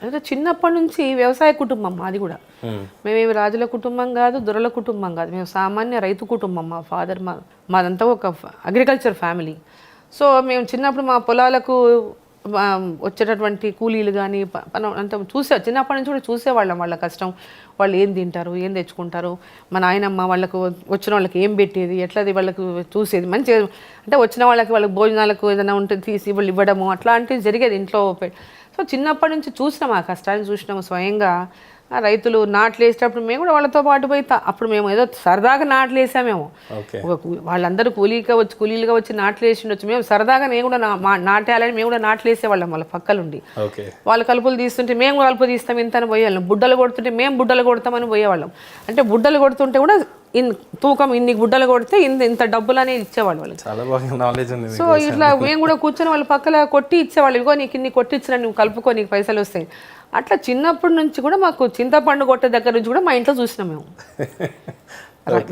అంటే చిన్నప్పటి నుంచి వ్యవసాయ కుటుంబం మాది కూడా. మేమేమి రాజుల కుటుంబం కాదు, దొరల కుటుంబం కాదు. మేము సామాన్య రైతు కుటుంబం. మా ఫాదర్ మాదంతా ఒక అగ్రికల్చర్ ఫ్యామిలీ. సో మేము చిన్నప్పుడు మా పొలాలకు వచ్చేటటువంటి కూలీలు కానీ అంటే చిన్నప్పటి నుంచి కూడా చూసేవాళ్ళం. వాళ్ళ కష్టం, వాళ్ళు ఏం తింటారు, ఏం తెచ్చుకుంటారు, మా నాయనమ్మ వాళ్ళకు వచ్చిన వాళ్ళకి ఏం పెట్టేది, ఎట్లది వాళ్ళకు చూసేది. మంచిగా అంటే వచ్చిన వాళ్ళకి భోజనాలకు ఏదైనా ఉంటే తీసి వాళ్ళు ఇవ్వడము అట్లాంటివి జరిగేది ఇంట్లో. సో చిన్నప్పటి నుంచి చూసినాం, ఆ కష్టాన్ని చూసినాము స్వయంగా. రైతులు నాట్లు వేసేటప్పుడు మేము కూడా వాళ్ళతో పాటు పోయి అప్పుడు మేము ఏదో సరదాగా నాట్లు వేసామేమో. వాళ్ళందరూ కూలీలుగా వచ్చి నాట్లు వేసి ఉండొచ్చు. మేము సరదాగా నేను కూడా నాటేయాలని మేము కూడా నాట్లు వేసేవాళ్ళం వాళ్ళ పక్కలుండి. వాళ్ళు కలుపులు తీస్తుంటే మేము కలుపు తీస్తాం ఇంతని పోయేవాళ్ళం. బుడ్డలు కొడుతుంటే మేము బుడ్డలు కొడతామని పోయేవాళ్ళం. అంటే బుడ్డలు కొడుతుంటే కూడా తూకం ఇన్ని గుడ్డలు కొడితే ఇంత డబ్బులు అనేది ఇచ్చేవాళ్ళు వాళ్ళు. చాలా బాగా నాలెడ్జ్ ఉంది. సో ఇట్లా మేము కూడా కూర్చొని వాళ్ళ పక్కల కొట్టి ఇచ్చేవాళ్ళు. ఇగో నీకు ఇన్ని కొట్టించిన నువ్వు కలుపుకో, నీకు పైసలు వస్తాయి. అట్లా చిన్నప్పటి నుంచి కూడా మాకు చింతపండు కొట్టే దగ్గర నుంచి కూడా మా ఇంట్లో చూసినాం మేము.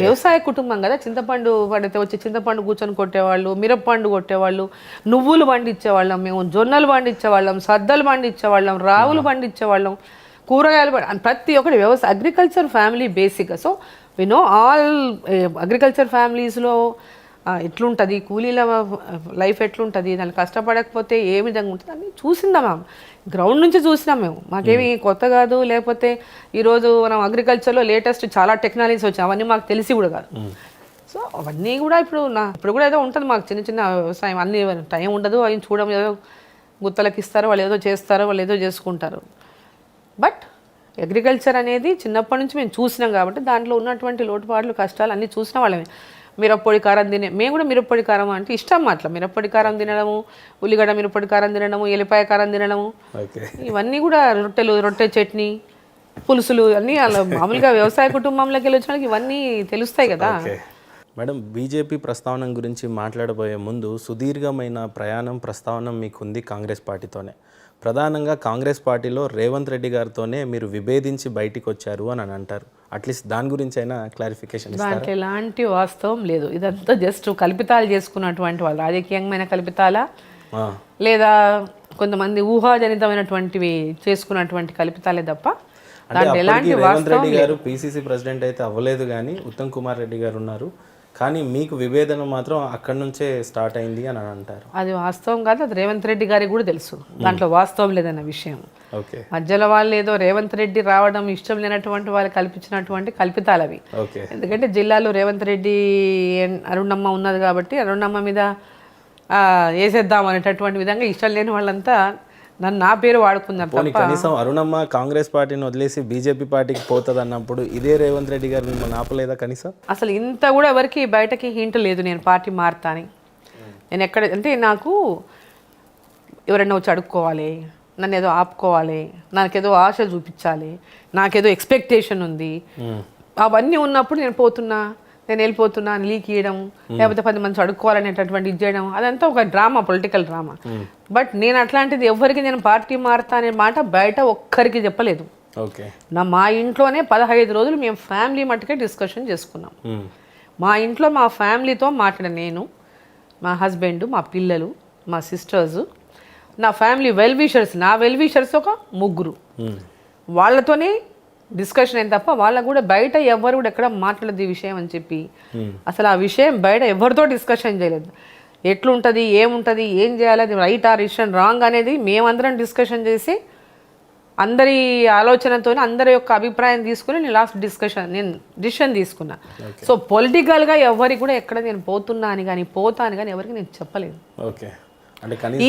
వ్యవసాయ కుటుంబం కదా. చింతపండు పడితే వచ్చి చింతపండు కూర్చొని కొట్టేవాళ్ళు, మిరప్పండు కొట్టేవాళ్ళు, నువ్వులు పండించేవాళ్ళం మేము, జొన్నలు పండించేవాళ్ళం, సద్దలు పండించేవాళ్ళం, రావులు పండించేవాళ్ళం, కూరగాయలు ప్రతి ఒక్కటి వ్యవసాయ అగ్రికల్చర్ ఫ్యామిలీ బేసిక్గా. So we know all agriculture ఫ్యామిలీస్లో ఎట్లుంటుంది, కూలీల లైఫ్ ఎట్లుంటుంది, దాన్ని కష్టపడకపోతే ఏ విధంగా ఉంటుంది అని చూసిందాం మేము. గ్రౌండ్ నుంచి చూసినాం మేము. మాకేమి కొత్త కాదు. లేకపోతే ఈరోజు మనం అగ్రికల్చర్లో లేటెస్ట్ చాలా టెక్నాలజీస్ వచ్చాయి, అవన్నీ మాకు తెలిసి కూడా కాదు. సో అవన్నీ కూడా ఇప్పుడు కూడా ఏదో ఉంటుంది మాకు చిన్న చిన్న వ్యవసాయం. అన్ని టైం ఉండదు, అవి చూడడం ఏదో గుత్తలకి ఇస్తారు, వాళ్ళు ఏదో చేస్తారు, వాళ్ళు ఏదో చేసుకుంటారు. బట్ అగ్రికల్చర్ అనేది చిన్నప్పటి నుంచి మేము చూసినాం కాబట్టి దాంట్లో ఉన్నటువంటి లోటుపాట్లు కష్టాలు అన్నీ చూసిన వాళ్ళమే. మిరప్పొడి కారం మేము కూడా మిరప్పొడి కారం అంటే ఇష్టం. అట్లా మిరప్పొడి కారం తినడము, ఉల్లిగడ్డ మిరప్పొడి కారం తినడము, ఎల్లిపాయ కారం తినడము, ఇవన్నీ కూడా రొట్టె చట్నీ, పులుసులు అన్నీ అలా మామూలుగా వ్యవసాయ కుటుంబంలోకి వెళ్ళి వచ్చిన ఇవన్నీ తెలుస్తాయి కదా. మేడం, బీజేపీ ప్రస్తావన గురించి మాట్లాడబోయే ముందు సుదీర్ఘమైన ప్రస్తావన మీకుంది కాంగ్రెస్ పార్టీతోనే. ప్రధానంగా కాంగ్రెస్ పార్టీలో రేవంత్ రెడ్డి గారితోనే మీరు విభేదించి బయటికి వచ్చారు అని అంటారు. అట్లీస్ట్ దాని గురించి అయినా క్లారిఫికేషన్. దాంట్లో ఎలాంటి వాస్తవం లేదు. ఇదంతా జస్ట్ కల్పితాలు చేసుకున్నటువంటి వాళ్ళు, రాజకీయమైన కల్పితాలా లేదా కొంతమంది ఊహాజనితమైనటువంటివి చేసుకున్నటువంటి కల్పితాలే తప్ప దాంట్లో ఎలాంటి రేవంత్ రెడ్డి గారు పిసిసి ప్రెసిడెంట్ అయితే అవ్వలేదు, కానీ ఉత్తమ్ కుమార్ రెడ్డి గారు ఉన్నారు. కానీ మీకు విభేదన మాత్రం అక్కడి నుంచే స్టార్ట్ అయింది అని అంటారు. అది వాస్తవం కాదు. అది రేవంత్ రెడ్డి గారికి కూడా తెలుసు దాంట్లో వాస్తవం లేదన్న విషయం. మధ్యలో వాళ్ళు ఏదో రేవంత్ రెడ్డి రావడం ఇష్టం లేనటువంటి వాళ్ళు కల్పించినటువంటి కల్పితాలు అవి. ఎందుకంటే జిల్లాలో రేవంత్ రెడ్డి అరుణమ్మ ఉన్నది కాబట్టి అరుణమ్మ మీద వేసేద్దాం అనేటటువంటి విధంగా ఇష్టం లేని వాళ్ళంతా నా పేరు వాడుకున్నారు. కనీసం అరుణమ్మ కాంగ్రెస్ పార్టీని వదిలేసి బీజేపీ పార్టీకి పోతుంది అన్నప్పుడు ఇదే రేవంత్ రెడ్డి గారు మిమ్మల్ని ఆపలేదా కనీసం? అసలు ఇంత కూడా ఎవరికి బయటకి హింట్ లేదు నేను పార్టీ మారుతా అని. నేను ఎక్కడ అంటే నాకు ఎవరైనా వచ్చి అడుక్కోవాలి, నన్ను ఏదో ఆపుకోవాలి, నాకేదో ఆశ చూపించాలి, నాకేదో ఎక్స్పెక్టేషన్ ఉంది, అవన్నీ ఉన్నప్పుడు నేను వెళ్ళిపోతున్నా లీక్ ఇవ్వడం, లేకపోతే 10 మంది అడుక్కోవాలనేటటువంటి ఇది చేయడం, అదంతా ఒక డ్రామా, పొలిటికల్ డ్రామా. బట్ నేను అట్లాంటిది ఎవరికి నేను పార్టీ మారుతా అనే మాట బయట ఒక్కరికి చెప్పలేదు. మా ఇంట్లోనే 15 రోజులు మేము ఫ్యామిలీ మట్టుకే డిస్కషన్ చేసుకున్నాం. మా ఇంట్లో మా ఫ్యామిలీతో మాట్లాడాను నేను, మా హస్బెండ్, మా పిల్లలు, మా సిస్టర్స్, నా ఫ్యామిలీ నా వెల్ విషర్స్ ఒక 3. వాళ్ళతోనే డిస్కషన్ అయింది తప్ప వాళ్ళకు కూడా బయట ఎవరు కూడా ఎక్కడ మాట్లాడదు ఈ విషయం అని చెప్పి. అసలు ఆ విషయం బయట ఎవరితో డిస్కషన్ చేయలేదు. ఎట్లుంటుంది, ఏముంటుంది, ఏం చేయాలి, అది రైట్ ఆర్ డిసిషన్ రాంగ్ అనేది మేమందరం డిస్కషన్ చేసి అందరి ఆలోచనతో అందరి యొక్క అభిప్రాయం తీసుకుని నేను డిసిషన్ తీసుకున్నా. సో పొలిటికల్గా ఎవరికి కూడా ఎక్కడ నేను పోతున్నా అని కానీ పోతాను కానీ ఎవరికి నేను చెప్పలేదు.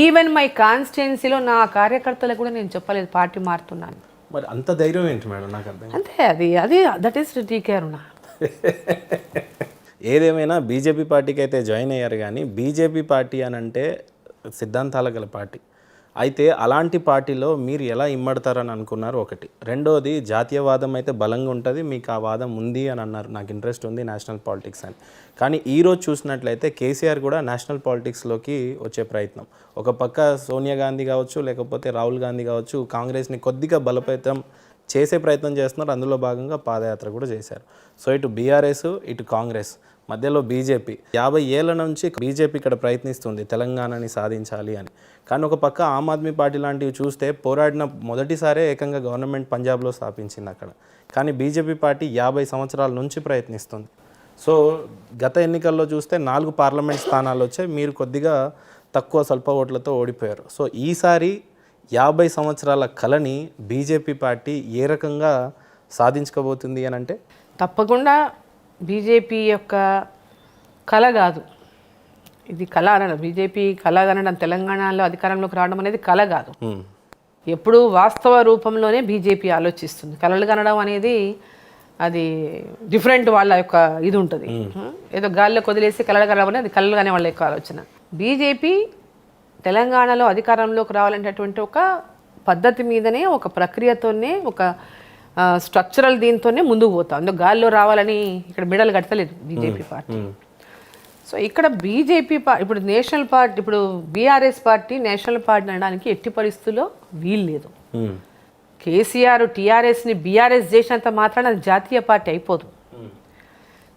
ఈవెన్ మై కాన్స్టిట్యున్సీలో నా కార్యకర్తలకు కూడా నేను చెప్పలేదు పార్టీ మారుతున్నాను. మరి అంత ధైర్యం ఏంటి మేడం? నాకు అర్థం అంతే. అది దట్ ఈస్ టీకేరుణ. ఏదేమైనా బీజేపీ పార్టీకి అయితే జాయిన్ అయ్యారు, కానీ బీజేపీ పార్టీ అని అంటే సిద్ధాంతాల గల పార్టీ. అయితే అలాంటి పార్టీలో మీరు ఎలా ఇమ్మడతారని అనుకున్నారు ఒకటి. రెండోది జాతీయవాదం అయితే బలంగా ఉంటుంది, మీకు ఆ వాదం ఉంది అని అన్నారు. నాకు ఇంట్రెస్ట్ ఉంది నేషనల్ పాలిటిక్స్ అని. కానీ ఈరోజు చూసినట్లయితే కేసీఆర్ కూడా నేషనల్ పాలిటిక్స్లోకి వచ్చే ప్రయత్నం. ఒక పక్క సోనియా గాంధీ కావచ్చు, లేకపోతే రాహుల్ గాంధీ కావచ్చు, కాంగ్రెస్ని కొద్దిగా బలోపేతం చేసే ప్రయత్నం చేస్తున్నారు. అందులో భాగంగా పాదయాత్ర కూడా చేశారు. సో ఇటు బీఆర్ఎస్ ఇటు కాంగ్రెస్ మధ్యలో బీజేపీ 50 ఏళ్ల నుంచి బీజేపీ ఇక్కడ ప్రయత్నిస్తుంది తెలంగాణని సాధించాలి అని. కానీ ఒక పక్క ఆమ్ ఆద్మీ పార్టీ లాంటివి చూస్తే పోరాడిన మొదటిసారే ఏకంగా గవర్నమెంట్ పంజాబ్లో స్థాపించింది అక్కడ. కానీ బీజేపీ పార్టీ 50 సంవత్సరాల నుంచి ప్రయత్నిస్తుంది. సో గత ఎన్నికల్లో చూస్తే 4 పార్లమెంట్ స్థానాలు వచ్చాయి, మీరు కొద్దిగా తక్కువ స్వల్ప ఓట్లతో ఓడిపోయారు. సో ఈసారి 50 సంవత్సరాల కళని బీజేపీ పార్టీ ఏ రకంగా సాధించుకోబోతుంది అని అంటే? తప్పకుండా బీజేపీ యొక్క కళ కాదు ఇది, కళ అనడం బీజేపీ కళ అనడం, తెలంగాణలో అధికారంలోకి రావడం అనేది కళ కాదు. ఎప్పుడు వాస్తవ రూపంలోనే బీజేపీ ఆలోచిస్తుంది. కళలు కనడం అనేది అది డిఫరెంట్, వాళ్ళ యొక్క ఇది ఉంటుంది. ఏదో గాలిలోకి వదిలేసి కళలు కనడం అనేది కళలు కానే వాళ్ళ యొక్క ఆలోచన. బీజేపీ తెలంగాణలో అధికారంలోకి రావాలనేటటువంటి ఒక పద్ధతి మీదనే, ఒక ప్రక్రియతోనే, ఒక స్ట్రక్చరల్ దీంతోనే ముందుకు పోతాం. అందులో గాల్లో రావాలని ఇక్కడ మెడలు కట్టలేదు బీజేపీ పార్టీ. సో ఇక్కడ బీజేపీ ఇప్పుడు నేషనల్ పార్టీ, ఇప్పుడు బీఆర్ఎస్ పార్టీ నేషనల్ పార్టీ అనడానికి ఎట్టి పరిస్థితుల్లో వీలు లేదు. కేసీఆర్ టీఆర్ఎస్ని బీఆర్ఎస్ చేసినంత మాత్రాన అది జాతీయ పార్టీ అయిపోదు.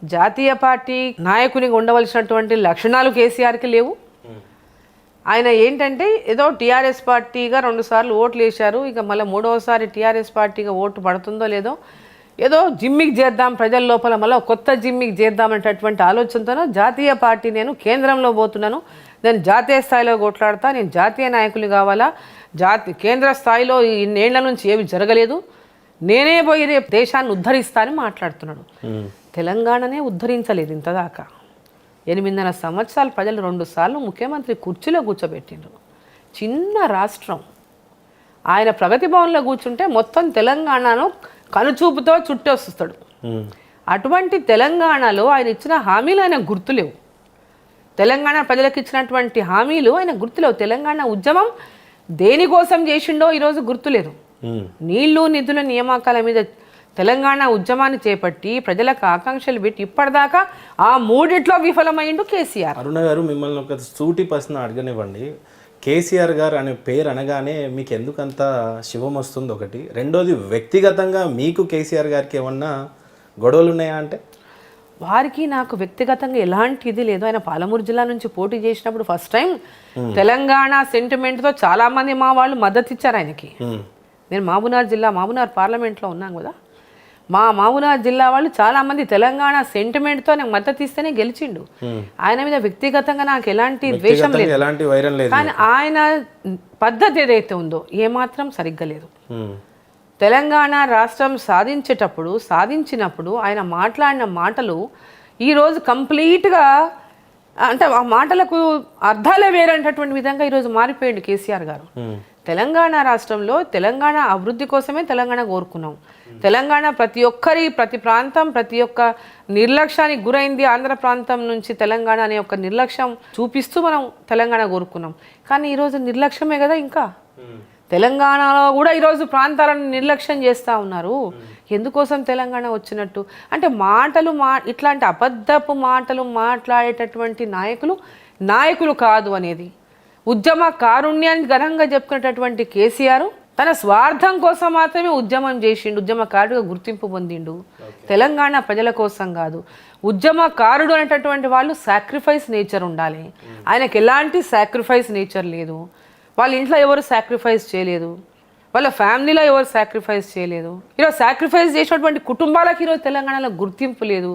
జాతీయ పార్టీ నాయకునికి ఉండవలసినటువంటి లక్షణాలు కేసీఆర్కి లేవు. ఆయన ఏంటంటే ఏదో టీఆర్ఎస్ పార్టీగా 2 సార్లు ఓట్లు వేశారు, ఇక మళ్ళీ 3వసారి టీఆర్ఎస్ పార్టీగా ఓటు పడుతుందో లేదో, ఏదో జిమ్మికి చేద్దాం ప్రజల లోపల, మళ్ళీ కొత్త జిమ్మికి చేద్దాం అనేటటువంటి ఆలోచనతోనో జాతీయ పార్టీ నేను కేంద్రంలో పోతున్నాను, నేను జాతీయ స్థాయిలో కొట్లాడతా, నేను జాతీయ నాయకులు కావాలా, కేంద్ర స్థాయిలో ఇన్నేళ్ల నుంచి ఏమి జరగలేదు, నేనే పోయి రేపు దేశాన్ని ఉద్ధరిస్తా అని మాట్లాడుతున్నాడు. తెలంగాణనే ఉద్ధరించలేదు ఇంతదాకా. 8.5 సంవత్సరాలు ప్రజలు 2 సార్లు ముఖ్యమంత్రి కుర్చీలో కూర్చోబెట్టిండ్రు. చిన్న రాష్ట్రం, ఆయన ప్రగతి భవన్లో కూర్చుంటే మొత్తం తెలంగాణను కనుచూపుతో చుట్టొస్తాడు. అటువంటి తెలంగాణలో ఆయన ఇచ్చిన హామీలు ఆయన గుర్తులేవు. తెలంగాణ ప్రజలకు ఇచ్చినటువంటి హామీలు ఆయన గుర్తులేవు. తెలంగాణ ఉద్యమం దేనికోసం చేసిండో ఈరోజు గుర్తులేదు. నీళ్లు నిధుల నియామకాల మీద తెలంగాణ ఉద్యమాన్ని చేపట్టి ప్రజలకు ఆకాంక్షలు పెట్టి ఇప్పటిదాకా ఆ 3 విఫలమైండు కేసీఆర్. అరుణ గారు, మిమ్మల్ని ఒక సూటి ప్రశ్న అడగనివ్వండి. కేసీఆర్ గారు అనే పేరు అనగానే మీకు ఎందుకంత శివం వస్తుంది ఒకటి, రెండోది వ్యక్తిగతంగా మీకు కేసీఆర్ గారికి ఏమన్నా గొడవలు ఉన్నాయా అంటే? వారికి నాకు వ్యక్తిగతంగా ఎలాంటి ఇది లేదు. ఆయన పాలమూరు జిల్లా నుంచి పోటీ చేసినప్పుడు ఫస్ట్ టైం తెలంగాణ సెంటిమెంట్తో చాలామంది మా వాళ్ళు మద్దతు ఇచ్చారు ఆయనకి. నేను మహబూబ్నగర్ పార్లమెంట్లో ఉన్నాను కదా, మహబూబ్నగర్ జిల్లా వాళ్ళు చాలామంది తెలంగాణ సెంటిమెంట్తో నాకు మద్దతు ఇస్తేనే గెలిచిండు. ఆయన మీద వ్యక్తిగతంగా నాకు ఎలాంటి ద్వేషం లేదు, కానీ ఆయన పద్ధతి ఏదైతే ఉందో ఏమాత్రం సరిగ్గా లేదు. తెలంగాణ రాష్ట్రం సాధించినప్పుడు ఆయన మాట్లాడిన మాటలు ఈరోజు కంప్లీట్గా, అంటే ఆ మాటలకు అర్థాలే వేరేటటువంటి విధంగా ఈరోజు మారిపోయింది కేసీఆర్ గారు. తెలంగాణ రాష్ట్రంలో తెలంగాణ అభివృద్ధి కోసమే తెలంగాణ కోరుకున్నాం. తెలంగాణ ప్రతి ప్రాంతం ప్రతి ఒక్క నిర్లక్ష్యానికి గురైంది. ఆంధ్ర ప్రాంతం నుంచి తెలంగాణ అనే ఒక నిర్లక్ష్యం చూపిస్తూ మనం తెలంగాణ కోరుకున్నాం. కానీ ఈరోజు నిర్లక్ష్యమే కదా. ఇంకా తెలంగాణలో కూడా ఈరోజు ప్రాంతాలను నిర్లక్ష్యం చేస్తూ ఉన్నారు. ఎందుకోసం తెలంగాణ వచ్చినట్టు అంటే ఇట్లాంటి అబద్ధపు మాటలు మాట్లాడేటటువంటి నాయకులు కాదు అనేది. ఉద్యమ కారుణ్యాన్ని ఘనంగా చెప్పుకునేటటువంటి కేసీఆర్ తన స్వార్థం కోసం మాత్రమే ఉద్యమం చేసిండు, ఉద్యమకారుడుగా గుర్తింపు పొందిండు. తెలంగాణ ప్రజల కోసం కాదు. ఉద్యమకారుడు అనేటటువంటి వాళ్ళు సాక్రిఫైస్ నేచర్ ఉండాలి. ఆయనకు ఎలాంటి సాక్రిఫైస్ నేచర్ లేదు. వాళ్ళ ఇంట్లో ఎవరు సాక్రిఫైస్ చేయలేదు, వాళ్ళ ఫ్యామిలీలో ఎవరు సాక్రిఫైస్ చేయలేదు. ఈరోజు సాక్రిఫైస్ చేసినటువంటి కుటుంబాలకు ఈరోజు తెలంగాణలో గుర్తింపు లేదు.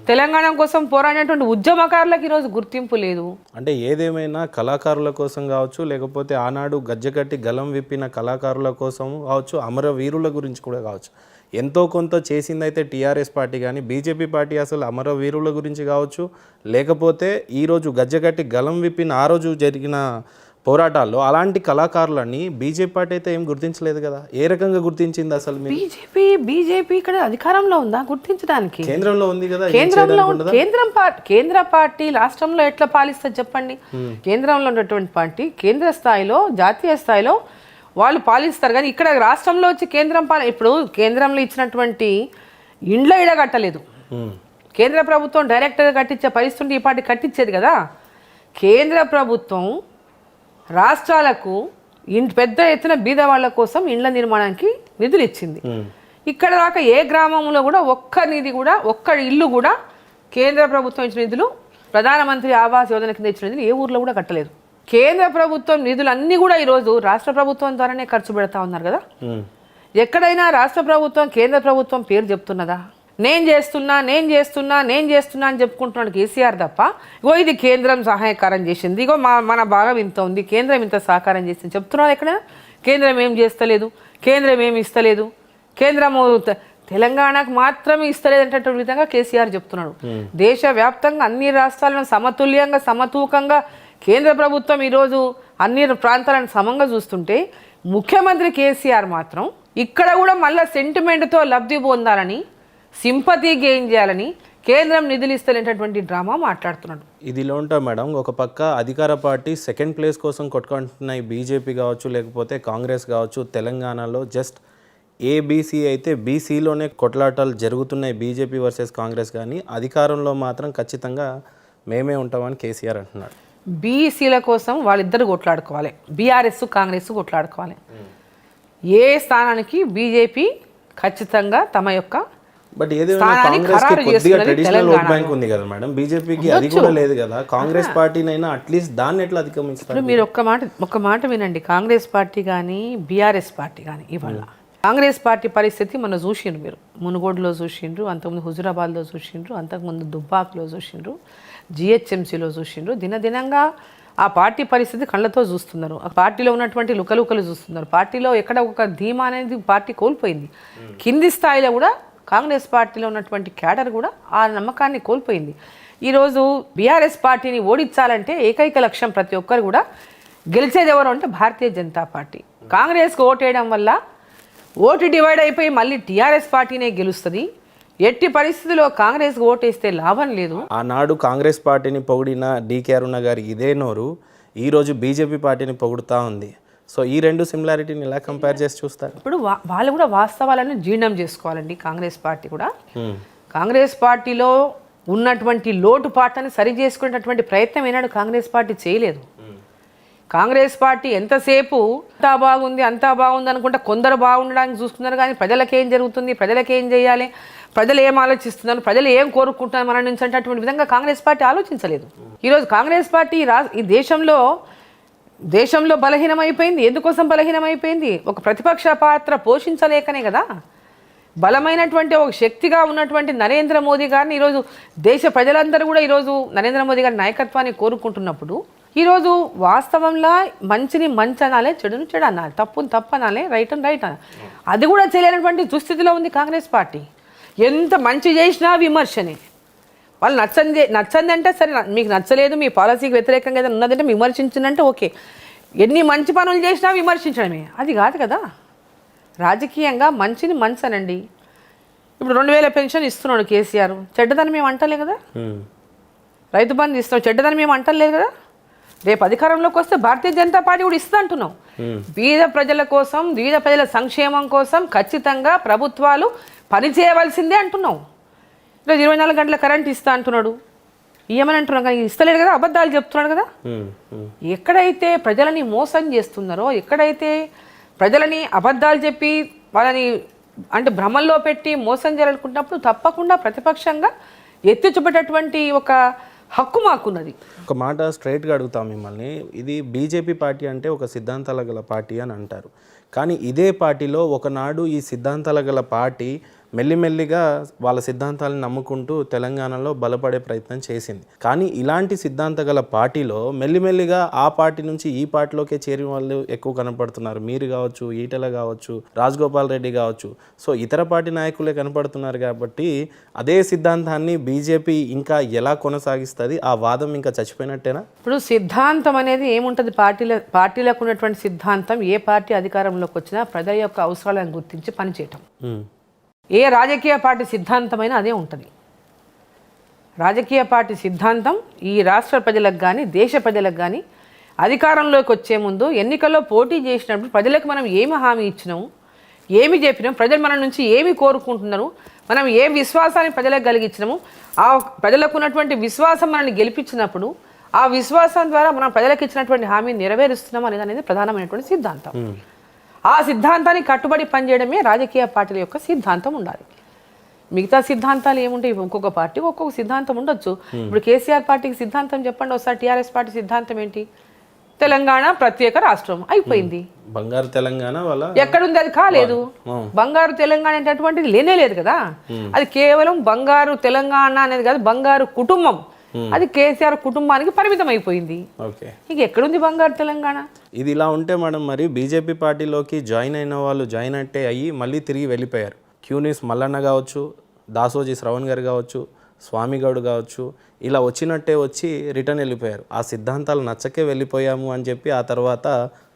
తెలంగాణ కోసం పోరాడినటువంటి ఉద్యమకారులకు ఈరోజు గుర్తింపు లేదు. అంటే ఏదేమైనా కళాకారుల కోసం కావచ్చు, లేకపోతే ఆనాడు గజ్జెకట్టి గలం విప్పిన కళాకారుల కోసం కావచ్చు, అమరవీరుల గురించి కూడా కావచ్చు, ఎంతో కొంత చేసిందైతే టీఆర్ఎస్ పార్టీ. కానీ బీజేపీ పార్టీ అసలు అమరవీరుల గురించి కావచ్చు, లేకపోతే ఈరోజు గజ్జెకట్టి గలం విప్పిన ఆ రోజు జరిగిన పోరాటాల్లో అలాంటి కళాకారులని బీజేపీ పార్టీ అయితే ఏం గుర్తించలేదు కదా. ఏ రకంగా గుర్తించింది అసలు? బీజేపీ ఇక్కడ అధికారంలో ఉందా గుర్తించడానికి? కేంద్రంలో ఉంది కదా. కేంద్ర పార్టీ రాష్ట్రంలో ఎట్లా పాలిస్తుంది చెప్పండి? కేంద్రంలో ఉన్నటువంటి పార్టీ కేంద్ర స్థాయిలో జాతీయ స్థాయిలో వాళ్ళు పాలిస్తారు. కానీ ఇక్కడ రాష్ట్రంలో వచ్చి ఇప్పుడు కేంద్రంలో ఇచ్చినటువంటి ఇండ్ల కట్టలేదు. కేంద్ర ప్రభుత్వం డైరెక్ట్గా కట్టించే పరిస్థితి ఈ పార్టీ కట్టించేది కదా. కేంద్ర ప్రభుత్వం రాష్ట్రాలకు పెద్ద ఎత్తున బీద వాళ్ళ కోసం ఇండ్ల నిర్మాణానికి నిధులు ఇచ్చింది. ఇక్కడ దాకా ఏ గ్రామంలో కూడా ఒక్క నిధి కూడా ఒక్క ఇల్లు కూడా కేంద్ర ప్రభుత్వం ఇచ్చిన నిధులు ప్రధానమంత్రి ఆవాస్ యోజన కింద ఇచ్చిన నిధులు ఏ ఊర్లో కూడా కట్టలేదు. కేంద్ర ప్రభుత్వం నిధులు అన్నీ కూడా ఈరోజు రాష్ట్ర ప్రభుత్వం ద్వారానే ఖర్చు పెడతా ఉన్నారు కదా. ఎక్కడైనా రాష్ట్ర ప్రభుత్వం కేంద్ర ప్రభుత్వం పేరు చెప్తున్నదా? నేను చేస్తున్నా అని చెప్పుకుంటున్నాడు కేసీఆర్ తప్ప, ఇగో ఇది కేంద్రం సహాయకారం చేసింది, ఇగో మన భాగం ఇంత ఉంది, కేంద్రం ఇంత సహకారం చేసింది చెప్తున్నారు. ఎక్కడైనా కేంద్రం ఏం చేస్తలేదు, కేంద్రం ఏమి ఇస్తలేదు, కేంద్రము తెలంగాణకు మాత్రమే ఇస్తలేదంటే విధంగా కేసీఆర్ చెప్తున్నాడు. దేశవ్యాప్తంగా అన్ని రాష్ట్రాలను సమతుల్యంగా సమతూకంగా కేంద్ర ప్రభుత్వం ఈరోజు అన్ని ప్రాంతాలను సమంగా చూస్తుంటే ముఖ్యమంత్రి కేసీఆర్ మాత్రం ఇక్కడ కూడా మళ్ళీ సెంటిమెంట్తో లబ్ధి పొందాలని, సింపతి గెయిన్ చేయాలని కేంద్రం నిధులు ఇస్తలేనటువంటి డ్రామా మాట్లాడుతున్నాడు. ఇదిలో ఉంటా మేడం, ఒక పక్క అధికార పార్టీ సెకండ్ ప్లేస్ కోసం కొట్టుకుంటున్నాయి, బీజేపీ కావచ్చు లేకపోతే కాంగ్రెస్ కావచ్చు. తెలంగాణలో జస్ట్ ఏబీసీ అయితే బీసీలోనే కొట్లాటలు జరుగుతున్నాయి, బీజేపీ వర్సెస్ కాంగ్రెస్. కానీ అధికారంలో మాత్రం ఖచ్చితంగా మేమే ఉంటామని కేసీఆర్ అంటున్నాడు. బీసీల కోసం వాళ్ళిద్దరు కొట్లాడుకోవాలి, బీఆర్ఎస్ కాంగ్రెస్ కొట్లాడుకోవాలి. ఏ స్థానానికి బీజేపీ ఖచ్చితంగా తమ యొక్క బట్ ఏదైనా కాంగ్రెస్ కి కొద్దిగా ట్రెడిషనల్ ఓట్ బ్యాంక్ ఉంది కదా మేడం, బీజేపీకి అది కూడా లేదు కదా. కాంగ్రెస్ పార్టీనైనా అట్లీస్ట్ దాన్ని ఎట్లా అధిగమిస్తారు? మీరు ఒక్క మాట వినండి. కాంగ్రెస్ పార్టీ కానీ బీఆర్ఎస్ పార్టీ కానీ ఇవాళ కాంగ్రెస్ పార్టీ పరిస్థితి మనం చూసిండ్రు, మీరు మునుగోడులో చూసిండ్రు, అంతకుముందు హుజురాబాద్లో చూసిండ్రు, అంతకుముందు దుబ్బాక్లో చూసిండ్రు, జిహెచ్ఎంసీలో చూసిండ్రు. దినదినంగా ఆ పార్టీ పరిస్థితి కళ్ళతో చూస్తున్నారు. ఆ పార్టీలో ఉన్నటువంటి లుకలుకలు చూస్తున్నారు. పార్టీలో ఎక్కడ ఒక ధీమా అనేది పార్టీ కోల్పోయింది. కింది స్థాయిలో కూడా కాంగ్రెస్ పార్టీలో ఉన్నటువంటి క్యాడర్ కూడా ఆ నమ్మకాన్ని కోల్పోయింది. ఈరోజు బీఆర్ఎస్ పార్టీని ఓడించాలంటే ఏకైక లక్ష్యం ప్రతి ఒక్కరు కూడా గెలిచేది ఎవరు అంటే భారతీయ జనతా పార్టీ. కాంగ్రెస్కి ఓటేయడం వల్ల ఓటు డివైడ్ అయిపోయి మళ్ళీ టీఆర్ఎస్ పార్టీనే గెలుస్తుంది. ఎట్టి పరిస్థితుల్లో కాంగ్రెస్ ఓటేస్తే లాభం లేదు. ఆనాడు కాంగ్రెస్ పార్టీని పొగిడిన డీకే అరుణ గారి ఇదే నోరు ఈరోజు బీజేపీ పార్టీని పొగుడుతూ ఉంది. సో ఈ రెండు సిమిలారిటీని ఎలా కంపేర్ చేసి చూస్తారు? ఇప్పుడు వాళ్ళు కూడా వాస్తవాలను జీర్ణం చేసుకోవాలండి. కాంగ్రెస్ పార్టీ కూడా కాంగ్రెస్ పార్టీలో ఉన్నటువంటి లోటుపాట్లను సరి చేసుకునేటటువంటి ప్రయత్నం ఏనాడు కాంగ్రెస్ పార్టీ చేయలేదు. కాంగ్రెస్ పార్టీ ఎంతసేపు అంతా బాగుంది అనుకుంటా కొందరు బాగుండడానికి చూస్తున్నారు, కానీ ప్రజలకేం జరుగుతుంది, ప్రజలకేం చేయాలి, ప్రజలు ఏం ఆలోచిస్తున్నారు, ప్రజలు ఏం కోరుకుంటున్నారు మన నుంచి అంటే అటువంటి విధంగా కాంగ్రెస్ పార్టీ ఆలోచించలేదు. ఈరోజు కాంగ్రెస్ పార్టీ ఈ దేశంలో బలహీనమైపోయింది. ఎందుకోసం బలహీనమైపోయింది? ఒక ప్రతిపక్ష పాత్ర పోషించలేకనే కదా. బలమైనటువంటి ఒక శక్తిగా ఉన్నటువంటి నరేంద్ర మోదీ గారిని ఈరోజు దేశ ప్రజలందరూ కూడా ఈరోజు నరేంద్ర మోదీ గారి నాయకత్వాన్ని కోరుకుంటున్నప్పుడు ఈరోజు వాస్తవంలో మంచిని మంచి అనాలి, చెడుని చెడు అనాలి, తప్పుని తప్పు అనాలి, రైట్ రైట్ అనాలి. అది కూడా చేయలేనటువంటి దుస్థితిలో ఉంది కాంగ్రెస్ పార్టీ. ఎంత మంచి చేసినా విమర్శనే. వాళ్ళు నచ్చంది అంటే సరే, మీకు నచ్చలేదు, మీ పాలసీకి వ్యతిరేకంగా ఏదైనా ఉన్నదంటే విమర్శించిందంటే ఓకే. ఎన్ని మంచి పనులు చేసినా విమర్శించడమే అది కాదు కదా. రాజకీయంగా మంచిని మంచి అనండి. ఇప్పుడు 2000 పెన్షన్ ఇస్తున్నాడు కేసీఆర్, చెడ్డదని మేము అంటలే కదా. రైతు బంధు ఇస్తున్నాం, చెడ్డదని మేము అంటలేదు కదా. రేపు అధికారంలోకి వస్తే భారతీయ జనతా పార్టీ కూడా ఇస్తా అంటున్నాం. బీద ప్రజల కోసం, బీద ప్రజల సంక్షేమం కోసం ఖచ్చితంగా ప్రభుత్వాలు పనిచేయవలసిందే అంటున్నాం. ఈరోజు 24 గంటల కరెంట్ ఇస్తా అంటున్నాడు, ఏమని అంటున్నాం కానీ ఇస్తలేడు కదా, అబద్ధాలు చెప్తున్నాడు కదా. ఎక్కడైతే ప్రజలని మోసం చేస్తున్నారో, ఎక్కడైతే ప్రజలని అబద్ధాలు చెప్పి వాళ్ళని అంటే భ్రమల్లో పెట్టి మోసం చేయాలనుకుంటున్నప్పుడు తప్పకుండా ప్రతిపక్షంగా ఎత్తి చూపేటటువంటి ఒక హక్కు మాకున్నది. ఒక మాట స్ట్రైట్గా అడుగుతాం మిమ్మల్ని, ఇది బీజేపీ పార్టీ అంటే ఒక సిద్ధాంతాల గల పార్టీ అని అంటారు, కానీ ఇదే పార్టీలో ఒకనాడు ఈ సిద్ధాంతాల గల పార్టీ మెల్లిమెల్లిగా వాళ్ళ సిద్ధాంతాలను నమ్ముకుంటూ తెలంగాణలో బలపడే ప్రయత్నం చేసింది. కానీ ఇలాంటి సిద్ధాంత గల పార్టీలో మెల్లిమెల్లిగా ఆ పార్టీ నుంచి ఈ పార్టీలోకే చేరిన వాళ్ళు ఎక్కువ కనపడుతున్నారు. మీరు కావచ్చు, ఈటెల కావచ్చు, రాజగోపాల్ రెడ్డి కావచ్చు. సో ఇతర పార్టీ నాయకులే కనపడుతున్నారు. కాబట్టి అదే సిద్ధాంతాన్ని బీజేపీ ఇంకా ఎలా కొనసాగిస్తుంది? ఆ వాదం ఇంకా చచ్చిపోయినట్టేనా? ఇప్పుడు సిద్ధాంతం అనేది ఏముంటుంది? పార్టీలకు ఉన్నటువంటి సిద్ధాంతం ఏ పార్టీ అధికారంలోకి వచ్చినా ప్రజల యొక్క అవసరాలను గుర్తించి పనిచేయటం. ఏ రాజకీయ పార్టీ సిద్ధాంతమైనా అదే ఉంటుంది. రాజకీయ పార్టీ సిద్ధాంతం ఈ రాష్ట్ర ప్రజలకు కానీ దేశ ప్రజలకు కానీ అధికారంలోకి వచ్చే ముందు ఎన్నికల్లో పోటీ చేసినప్పుడు ప్రజలకు మనం ఏమి హామీ ఇచ్చినాము, ఏమి చెప్పినాం, ప్రజలు మన నుంచి ఏమి కోరుకుంటున్నారు, మనం ఏ విశ్వాసాన్ని ప్రజలకు కలిగించినాము, ఆ ప్రజలకు ఉన్నటువంటి విశ్వాసం మనల్ని గెలిపించినప్పుడు ఆ విశ్వాసం ద్వారా మనం ప్రజలకు ఇచ్చినటువంటి హామీని నెరవేరుస్తున్నాం అనేది ప్రధానమైనటువంటి సిద్ధాంతం. ఆ సిద్ధాంతానికి కట్టుబడి పనిచేయడమే రాజకీయ పార్టీల యొక్క సిద్ధాంతం ఉండాలి. మిగతా సిద్ధాంతాలు ఏముంటాయి? ఒక్కొక్క పార్టీకి ఒక్కొక్క సిద్ధాంతం ఉండొచ్చు. ఇప్పుడు కేసీఆర్ పార్టీకి సిద్ధాంతం చెప్పండి ఒకసారి. టీఆర్ఎస్ పార్టీ సిద్ధాంతం ఏంటి? తెలంగాణ ప్రత్యేక రాష్ట్రం అయిపోయింది. బంగారు తెలంగాణ వల్ల ఎక్కడుంది? అది కాలేదు. బంగారు తెలంగాణ అనేటటువంటిది లేనే లేదు కదా. అది కేవలం బంగారు తెలంగాణ అనేది కాదు, బంగారు కుటుంబం. అది కేసీఆర్ కుటుంబానికి పరిమితం అయిపోయింది. ఇక ఎక్కడుంది బంగారు తెలంగాణ? ఇది ఇలా ఉంటే మేడం, మరి బీజేపీ పార్టీలోకి జాయిన్ అయిన వాళ్ళు జాయిన్ అంటే అయ్యి మళ్ళీ తిరిగి వెళ్ళిపోయారు. క్యూనిస్ మల్లన్న కావచ్చు, దాసోజీ శ్రవణ్ గారు కావచ్చు, స్వామిగౌడ్ కావచ్చు, ఇలా వచ్చినట్టే వచ్చి రిటర్న్ వెళ్ళిపోయారు. ఆ సిద్ధాంతాలు నచ్చకే వెళ్ళిపోయాము అని చెప్పి ఆ తర్వాత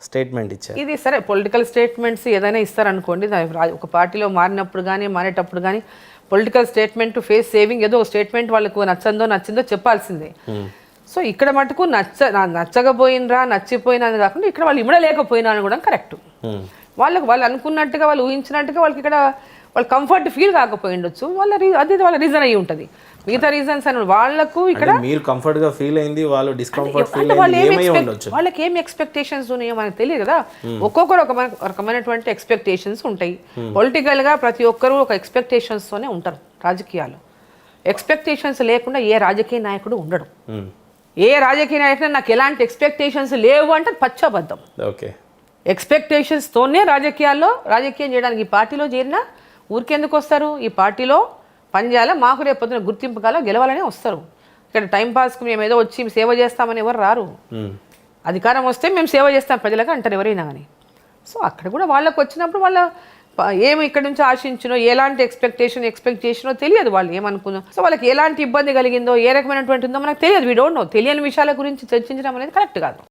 స్టేట్మెంట్ ఇచ్చారు. ఇది సరే, పొలిటికల్ స్టేట్మెంట్స్ ఏదైనా ఇస్తారనుకోండి, ఒక పార్టీలో మారినప్పుడు కానీ మారేటప్పుడు కానీ పొలిటికల్ స్టేట్మెంట్ ఫేస్ సేవింగ్ ఏదో ఒక స్టేట్మెంట్ వాళ్ళకు నచ్చిందో చెప్పాల్సిందే. సో ఇక్కడ మటుకు నచ్చకపోయినరా నచ్చిపోయినా కాకుండా ఇక్కడ వాళ్ళు ఇమ్మడలేకపోయినా అని కూడా కరెక్ట్. వాళ్ళు అనుకున్నట్టుగా వాళ్ళు ఊహించినట్టుగా వాళ్ళకి ఇక్కడ వాళ్ళు కంఫర్ట్ ఫీల్ కాకపోయి ఉండొచ్చు. అది వాళ్ళ రీజన్ అయ్యి ఉంటుంది. మిగతా రీజన్స్ అని వాళ్ళకు ఇక్కడ మీరు కంఫర్ట్ గా ఫీల్ అయింది, వాళ్ళు డిస్కంఫర్ట్ ఫీల్ అయ్యింది. వాళ్ళకి ఏమి ఎక్స్పెక్టేషన్స్ ఉన్నాయో మనకు తెలియదు కదా. ఒక్కొక్కరు ఒక రకమైనటువంటి ఎక్స్పెక్టేషన్స్ ఉంటాయి. పొలిటికల్ గా ప్రతి ఒక్కరు ఒక ఎక్స్పెక్టేషన్స్ తోనే ఉంటారు. రాజకీయాలు ఎక్స్పెక్టేషన్స్ లేకుండా ఏ రాజకీయ నాయకుడు ఉండడు. ఏ రాజకీయ నాయకుడు నాకు ఎలాంటి ఎక్స్పెక్టేషన్స్ లేవు అంటే పచ్చబద్ధం. ఎక్స్పెక్టేషన్స్ తోనే రాజకీయం చేయడానికి ఈ పార్టీలో చేరినా ఊరికెందుకు వస్తారు? ఈ పార్టీలో పనిచేయాలా, మాకు రేపు పొద్దున గుర్తింపు కాల గెలవాలనే వస్తారు. ఇక్కడ టైంపాస్కి మేము ఏదో వచ్చి సేవ చేస్తామని ఎవరు రారు. అధికారం వస్తే మేము సేవ చేస్తాం ప్రజలకు అంటారు ఎవరైనా కానీ. సో అక్కడ కూడా వాళ్ళకు వచ్చినప్పుడు వాళ్ళ ఏమి ఇక్కడ నుంచి ఆశించినో, ఎలాంటి ఎక్స్పెక్టేషనో తెలియదు. వాళ్ళు ఏమనుకున్నా, సో వాళ్ళకి ఎలాంటి ఇబ్బంది కలిగిందో, ఏ రకమైనటువంటి ఉందో మనకు తెలియదు. We don't know. తెలియని విషయాల గురించి చర్చించడం అనేది కరెక్ట్ కాదు.